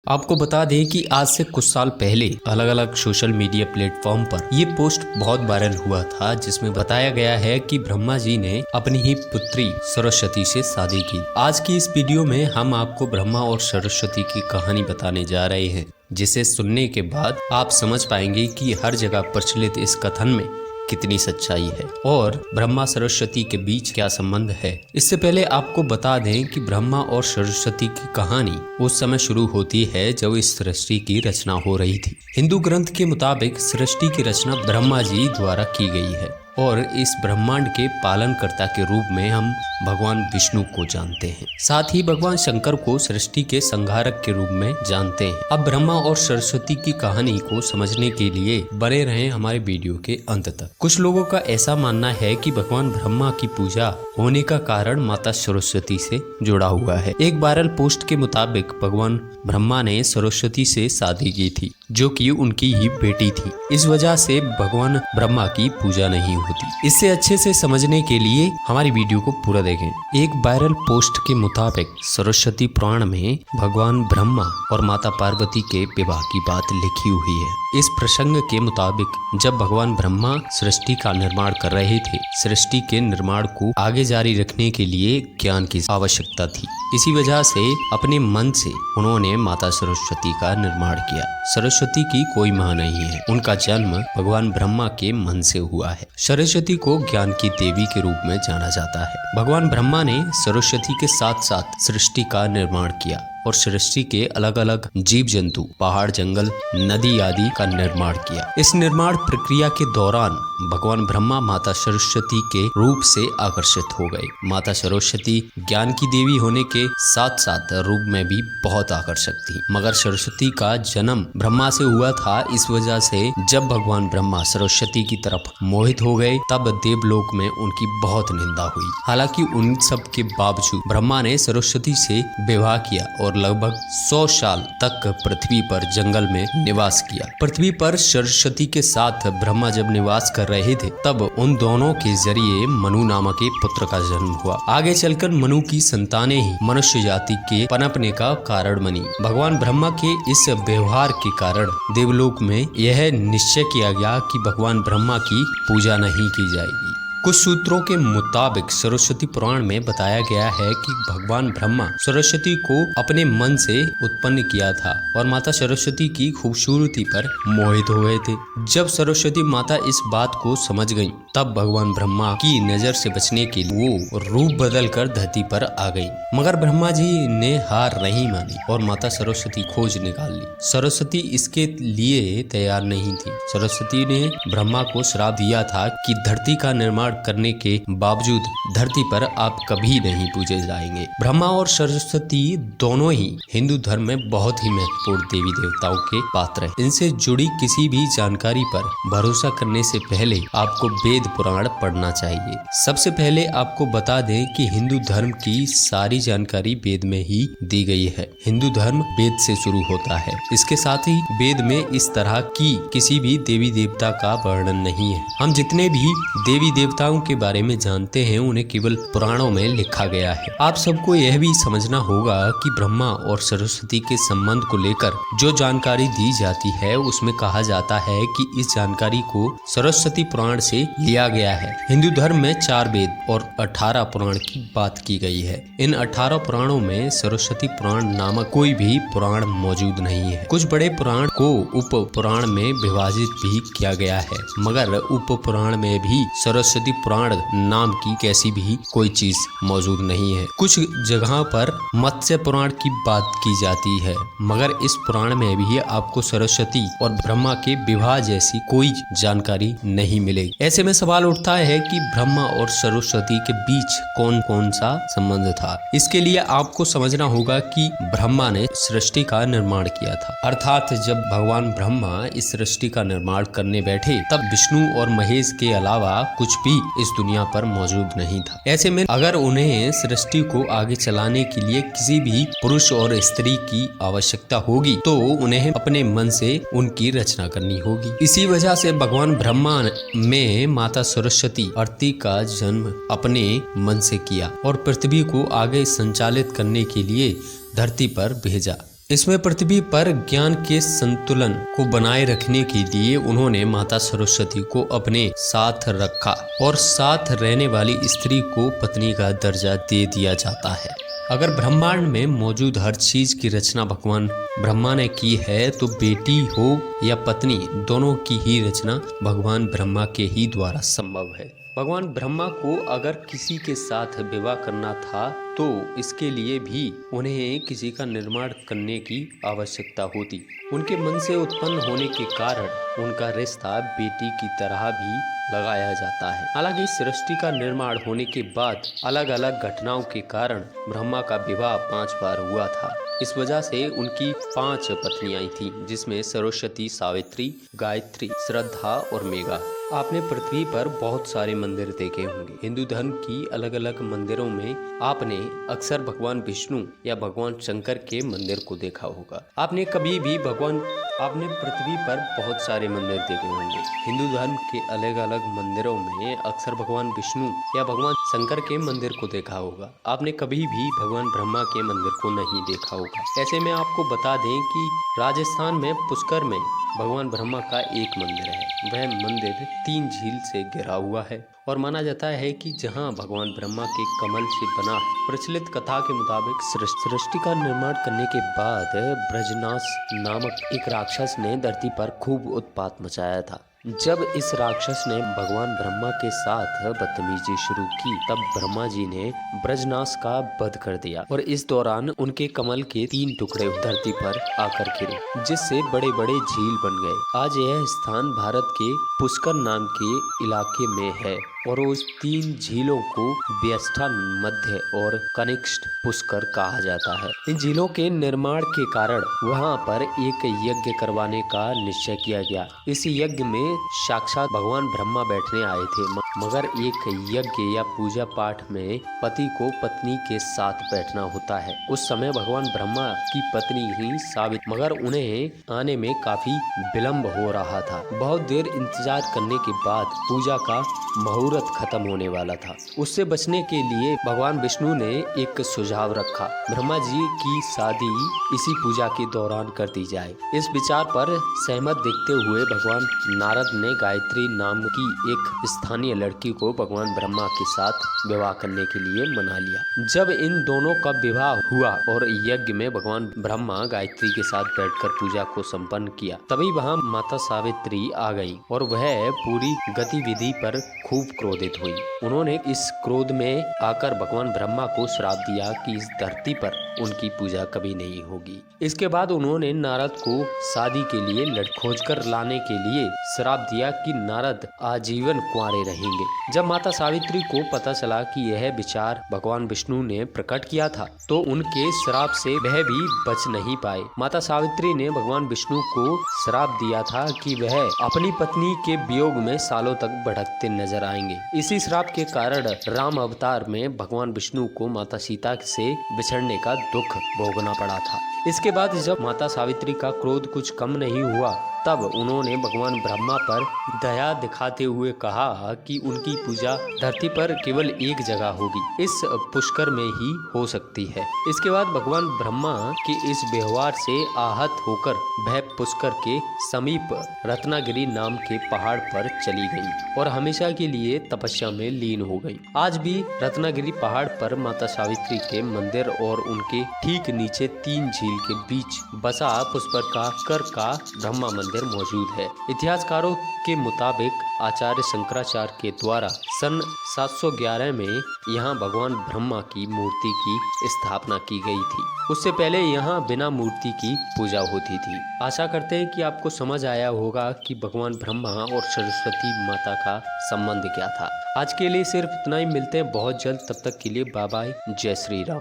आपको बता दें कि आज से कुछ साल पहले अलग अलग सोशल मीडिया प्लेटफॉर्म पर ये पोस्ट बहुत वायरल हुआ था, जिसमें बताया गया है कि ब्रह्मा जी ने अपनी ही पुत्री सरस्वती से शादी की। आज की इस वीडियो में हम आपको ब्रह्मा और सरस्वती की कहानी बताने जा रहे हैं, जिसे सुनने के बाद आप समझ पाएंगे कि हर जगह प्रचलित इस कथन में कितनी सच्चाई है और ब्रह्मा सरस्वती के बीच क्या संबंध है। इससे पहले आपको बता दें कि ब्रह्मा और सरस्वती की कहानी उस समय शुरू होती है जब इस सृष्टि की रचना हो रही थी। हिंदू ग्रंथ के मुताबिक सृष्टि की रचना ब्रह्मा जी द्वारा की गई है और इस ब्रह्मांड के पालनकर्ता के रूप में हम भगवान विष्णु को जानते हैं। साथ ही भगवान शंकर को सृष्टि के संहारक के रूप में जानते हैं। अब ब्रह्मा और सरस्वती की कहानी को समझने के लिए बने रहें हमारे वीडियो के अंत तक। कुछ लोगों का ऐसा मानना है कि भगवान ब्रह्मा की पूजा होने का कारण माता सरस्वती से जुड़ा हुआ है। एक वायरल पोस्ट के मुताबिक भगवान ब्रह्मा ने सरस्वती से शादी की थी, जो कि उनकी ही बेटी थी। इस वजह से भगवान ब्रह्मा की पूजा नहीं होती। इससे अच्छे से समझने के लिए हमारी वीडियो को पूरा देखें। एक वायरल पोस्ट के मुताबिक सरस्वती पुराण में भगवान ब्रह्मा और माता पार्वती के विवाह की बात लिखी हुई है। इस प्रसंग के मुताबिक जब भगवान ब्रह्मा सृष्टि का निर्माण कर रहे थे, सृष्टि के निर्माण को आगे जारी रखने के लिए ज्ञान की आवश्यकता थी। इसी वजह से अपने मन से उन्होंने माता सरस्वती का निर्माण किया। सरस्वती की कोई मां नहीं है, उनका जन्म भगवान ब्रह्मा के मन से हुआ है। सरस्वती को ज्ञान की देवी के रूप में जाना जाता है। भगवान ब्रह्मा ने सरस्वती के साथ साथ सृष्टि का निर्माण किया और सृष्टि के अलग अलग जीव जंतु, पहाड़, जंगल, नदी आदि का निर्माण किया। इस निर्माण प्रक्रिया के दौरान भगवान ब्रह्मा माता सरस्वती के रूप से आकर्षित हो गए। माता सरस्वती ज्ञान की देवी होने के साथ साथ रूप में भी बहुत आकर्षक थी, मगर सरस्वती का जन्म ब्रह्मा से हुआ था। इस वजह से जब भगवान ब्रह्मा सरस्वती की तरफ मोहित हो गए, तब देवलोक में उनकी बहुत निंदा हुई। हालांकि उन सब के बावजूद ब्रह्मा ने सरस्वती से विवाह किया और लगभग 100 साल तक पृथ्वी पर जंगल में निवास किया। पृथ्वी पर सरस्वती के साथ ब्रह्मा जब निवास कर रहे थे, तब उन दोनों के जरिए मनु नामक एक पुत्र का जन्म हुआ। आगे चलकर मनु की संतानें ही मनुष्य जाति के पनपने का कारण बनी। भगवान ब्रह्मा के इस व्यवहार के कारण देवलोक में यह निश्चय किया गया कि भगवान ब्रह्मा की पूजा नहीं की जाएगी। कुछ सूत्रों के मुताबिक सरस्वती पुराण में बताया गया है कि भगवान ब्रह्मा सरस्वती को अपने मन से उत्पन्न किया था और माता सरस्वती की खूबसूरती पर मोहित हो गए थे। जब सरस्वती माता इस बात को समझ गईं, तब भगवान ब्रह्मा की नजर से बचने के लिए वो रूप बदल कर धरती पर आ गई। मगर ब्रह्मा जी ने हार नहीं मानी और माता सरस्वती खोज निकाल ली। सरस्वती इसके लिए तैयार नहीं थी। सरस्वती ने ब्रह्मा को श्राप दिया था कि धरती का निर्माण करने के बावजूद धरती पर आप कभी नहीं पूजे जाएंगे। ब्रह्मा और सरस्वती दोनों ही हिंदू धर्म में बहुत ही महत्वपूर्ण देवी देवताओं के पात्र हैं। इनसे जुड़ी किसी भी जानकारी पर भरोसा करने से पहले आपको वेद पुराण पढ़ना चाहिए। सबसे पहले आपको बता दें कि हिंदू धर्म की सारी जानकारी वेद में ही दी गई है। हिंदू धर्म वेद से शुरू होता है। इसके साथ ही वेद में इस तरह की किसी भी देवी देवता का वर्णन नहीं है। हम जितने भी देवी देवताओं के बारे में जानते हैं, उन्हें केवल पुराणों में लिखा गया है। आप सबको यह भी समझना होगा कि ब्रह्मा और सरस्वती के संबंध को लेकर जो जानकारी दी जाती है, उसमें कहा जाता है कि इस जानकारी को सरस्वती पुराण से लिया गया है। हिंदू धर्म में 4 वेद और 18 पुराण की बात की गई है। इन 18 पुराणों में सरस्वती पुराण नामक कोई भी पुराण मौजूद नहीं है। कुछ बड़े पुराण को उप पुराण में विभाजित भी किया गया है, मगर उप पुराण में भी सरस्वती पुराण नाम की कैसी भी कोई चीज मौजूद नहीं है। कुछ जगह पर मत्स्य पुराण की बात की जाती है, मगर इस पुराण में भी आपको सरस्वती और ब्रह्मा के विवाह जैसी कोई जानकारी नहीं मिलेगी। ऐसे में सवाल उठता है कि ब्रह्मा और सरस्वती के बीच कौन कौन सा संबंध था। इसके लिए आपको समझना होगा कि ब्रह्मा ने सृष्टि का निर्माण किया था, अर्थात जब भगवान ब्रह्मा इस सृष्टि का निर्माण करने बैठे, तब विष्णु और महेश के अलावा कुछ भी इस दुनिया पर मौजूद नहीं था। ऐसे में अगर उन्हें सृष्टि को आगे चलाने के लिए किसी भी पुरुष और स्त्री की आवश्यकता होगी, तो उन्हें अपने मन से उनकी रचना करनी होगी। इसी वजह से भगवान ब्रह्मा में माता सरस्वती आरती का जन्म अपने मन से किया और पृथ्वी को आगे संचालित करने के लिए धरती पर भेजा। इसमें पृथ्वी पर ज्ञान के संतुलन को बनाए रखने के लिए उन्होंने माता सरस्वती को अपने साथ रखा और साथ रहने वाली स्त्री को पत्नी का दर्जा दे दिया जाता है। अगर ब्रह्मांड में मौजूद हर चीज की रचना भगवान ब्रह्मा ने की है तो बेटी हो या पत्नी, दोनों की ही रचना भगवान ब्रह्मा के ही द्वारा संभव है। भगवान ब्रह्मा को अगर किसी के साथ विवाह करना था तो इसके लिए भी उन्हें किसी का निर्माण करने की आवश्यकता होती। उनके मन से उत्पन्न होने के कारण उनका रिश्ता बेटी की तरह भी लगाया जाता है। हालांकि सृष्टि का निर्माण होने के बाद अलग अलग घटनाओं के कारण ब्रह्मा का विवाह 5 बार हुआ था। इस वजह से उनकी 5 पत्नियां थीं, जिसमें सरस्वती, सावित्री, गायत्री, श्रद्धा और मेघा। आपने पृथ्वी पर बहुत सारे मंदिर देखे होंगे। हिंदू धर्म की अलग अलग मंदिरों में आपने अक्सर भगवान विष्णु या भगवान शंकर के मंदिर को देखा होगा। आपने पृथ्वी पर बहुत सारे मंदिर देखे होंगे। हिंदू धर्म के अलग अलग मंदिरों में अक्सर भगवान विष्णु या भगवान शंकर के मंदिर को देखा होगा। आपने कभी भी भगवान ब्रह्मा के मंदिर को नहीं देखा होगा। ऐसे में आपको बता दें कि राजस्थान में पुष्कर में भगवान ब्रह्मा का एक मंदिर है। वह मंदिर 3 झील से घिरा हुआ है और माना जाता है कि जहां भगवान ब्रह्मा के कमल से बना है। प्रचलित कथा के मुताबिक सृष्टि का निर्माण करने के बाद ब्रजनास नामक एक राक्षस ने धरती पर खूब उत्पात मचाया था। जब इस राक्षस ने भगवान ब्रह्मा के साथ बदतमीजी शुरू की, तब ब्रह्मा जी ने ब्रजनास का वध कर दिया और इस दौरान उनके कमल के 3 टुकड़े धरती पर आकर गिरे, जिससे बड़े बड़े झील बन गए। आज यह स्थान भारत के पुष्कर नाम के इलाके में है और उस 3 झीलों को व्यष्ठा, मध्य और कनिष्ठ पुष्कर कहा जाता है। इन झीलों के निर्माण के कारण वहां पर एक यज्ञ करवाने का निश्चय किया गया। इस यज्ञ में साक्षात भगवान ब्रह्मा बैठने आए थे, मगर एक यज्ञ या पूजा पाठ में पति को पत्नी के साथ बैठना होता है। उस समय भगवान ब्रह्मा की पत्नी ही सावित्री, मगर उन्हें आने में काफी विलम्ब हो रहा था। बहुत देर इंतजार करने के बाद पूजा का मुहूर्त खत्म होने वाला था। उससे बचने के लिए भगवान विष्णु ने एक सुझाव रखा, ब्रह्मा जी की शादी इसी पूजा के दौरान कर दी जाए। इस विचार पर सहमत दिखते हुए भगवान नारद ने गायत्री नाम की एक स्थानीय लड़की को भगवान ब्रह्मा के साथ विवाह करने के लिए मना लिया। जब इन दोनों का विवाह हुआ और यज्ञ में भगवान ब्रह्मा गायत्री के साथ बैठकर पूजा को संपन्न किया, तभी वहां माता सावित्री आ गई और वह पूरी गतिविधि पर खूब क्रोधित हुई। उन्होंने इस क्रोध में आकर भगवान ब्रह्मा को श्राप दिया कि इस धरती पर उनकी पूजा कभी नहीं होगी। इसके बाद उन्होंने नारद को शादी के लिए लड़की खोजकर लाने के लिए श्राप दिया कि नारद आजीवन कुंवारे रहेंगे। जब माता सावित्री को पता चला कि यह विचार भगवान विष्णु ने प्रकट किया था, तो उनके श्राप से वह भी बच नहीं पाए। माता सावित्री ने भगवान विष्णु को श्राप दिया था कि वह अपनी पत्नी के वियोग में सालों तक भटकते नजर आएंगे। इसी श्राप के कारण राम अवतार में भगवान विष्णु को माता सीता से बिछड़ने का दुख भोगना पड़ा था। इसके बाद जब माता सावित्री का क्रोध कुछ कम नहीं हुआ, तब उन्होंने भगवान ब्रह्मा पर दया दिखाते हुए कहा कि उनकी पूजा धरती पर केवल एक जगह होगी, इस पुष्कर में ही हो सकती है। इसके बाद भगवान ब्रह्मा के इस व्यवहार से आहत होकर वह पुष्कर के समीप रत्नागिरी नाम के पहाड़ पर चली गई और हमेशा के लिए तपस्या में लीन हो गई। आज भी रत्नागिरी पहाड़ पर माता सावित्री के मंदिर और उनके ठीक नीचे 3 झील के बीच बसा पुष्कर का ब्रह्मा मंदिर मौजूद है। इतिहासकारों के मुताबिक आचार्य शंकराचार्य के द्वारा सन 711 में यहाँ भगवान ब्रह्मा की मूर्ति की स्थापना की गई थी। उससे पहले यहाँ बिना मूर्ति की पूजा होती थी। आशा करते हैं कि आपको समझ आया होगा कि भगवान ब्रह्मा और सरस्वती माता का संबंध क्या था। आज के लिए सिर्फ इतना ही, मिलते हैं बहुत जल्द। तब तक के लिए बाय बाय, जय श्री राम।